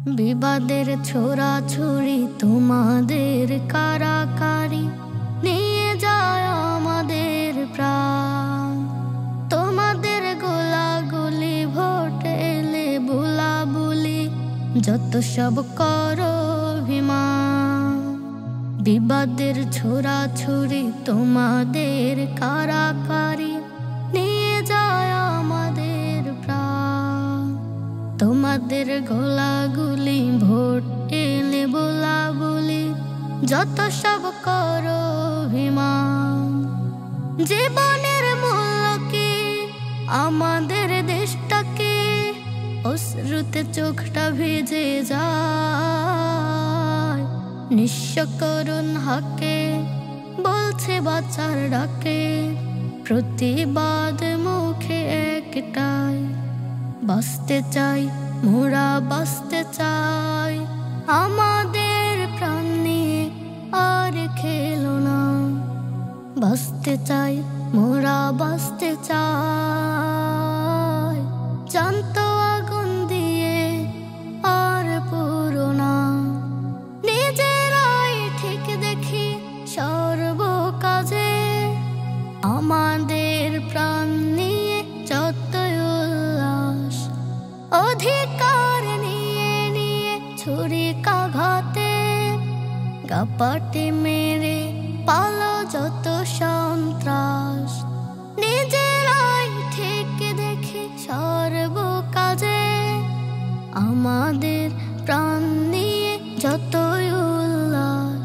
বিবাদের ছোড়াছুড়ি তোমাদের কারাকারি নিয়ে যায় আমাদের প্রাণ। তোমাদের গোলাগুলি ভোট এলে বুলাবুলি যত সব করো অভিমান। বিবাদের ছোড়াছুড়ি তোমাদের কারাকারি নিয়ে যায় আমাদের প্রাণ। তোমাদের গোলাগুলি ভোট এলে বুলাবুলি যত সব করো অভিমান। জীবনের মূল্য কি আমাদের দেশটাকে অশ্রুতে চোখটা ভিজে যায়। নিঃস্ব করুণ হাকে বলছে বাঁচার ডাকে, প্রতিবাদ মুখে একটাই, বাঁচতে চাই মোরা বাঁচতে চাই। আমাদের প্রাণ নিয়ে আর খেলো না, বাঁচতে চাই মোরা বাঁচতে চাই। জানত আগুন দিয়ে আর পুরো না, নিজেরাই ঠিক দেখি সর্ব কাজে। আমাদের প্রাণ নিয়ে যতই উল্লাস, অধিকার নিয়ে নিয়ে ছুরিকাঘাতে গাপাটি মেরে পালো যত সন্ত্রাস। নিজেরাই ঠিক দেখি সর্ব কাজে, আমাদের প্রাণ নিয়ে যতই উল্লাস,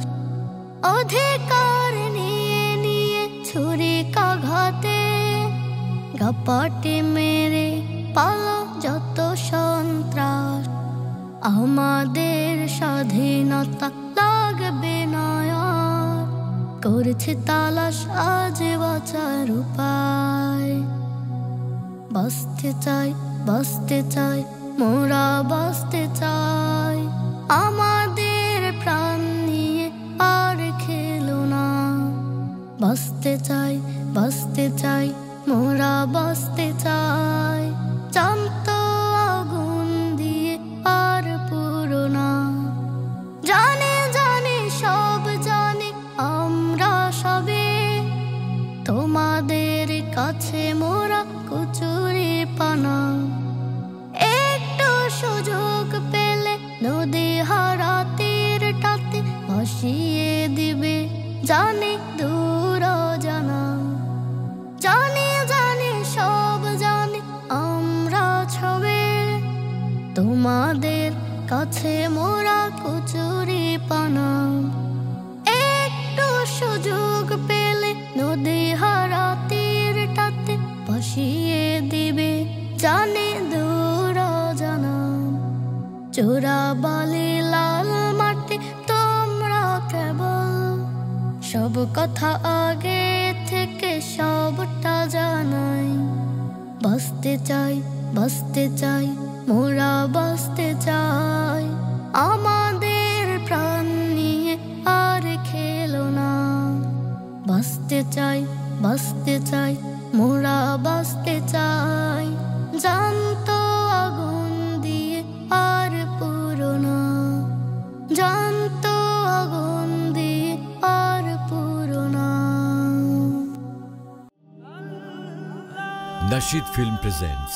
অধিকার নিয়ে নিয়ে ছুরিকাঘাতে গাপাটি মেরে পালো যত সন্ত্রাস। আমাদের স্বাধীনতা লাগবে না আর, করছে তালাশ আজ বাঁচার উপায়। বাঁচতে চাই বাঁচতে চাই মোরা বাঁচতে চাই। আমাদের প্রাণ নিয়ে আর খেলো না, বাঁচতে চাই বাঁচতে চাই মোরা বাঁচতে চাই। জানত আগুন দিয়ে আর পুরো না, জানে জানে সব জানে আমরা সবে। তোমাদের কাছে মোরা কচুরি পানা, একটু সুযোগ পেলে নদী হারাতের টাতে ভাসিয়ে দিবে জানে দূর জানা। জানে জানে সব জানে আমরা ছবে, তোমাদের কাছে মোরা কচুরি পানা। একটু সুযোগ পেলে নদী হারাতের টাতে ভাসিয়ে দিবে জানে দূর জানা। চোরা বালি লাল মাটি তোমরা কেবল, সব কথা আগে থেকে সবটা জানাই। বাঁচতে চাই বাঁচতে চাই মোরা বাঁচতে চাই। আমাদের প্রাণ নিয়ে আর খেলো না, বাঁচতে চাই বাঁচতে চাই মোরা বাঁচতে চাই। জানত আগুন দিয়ে আর পুরো না, জানত আগুন দিয়ে আর পুরো না। Nasheed Film presents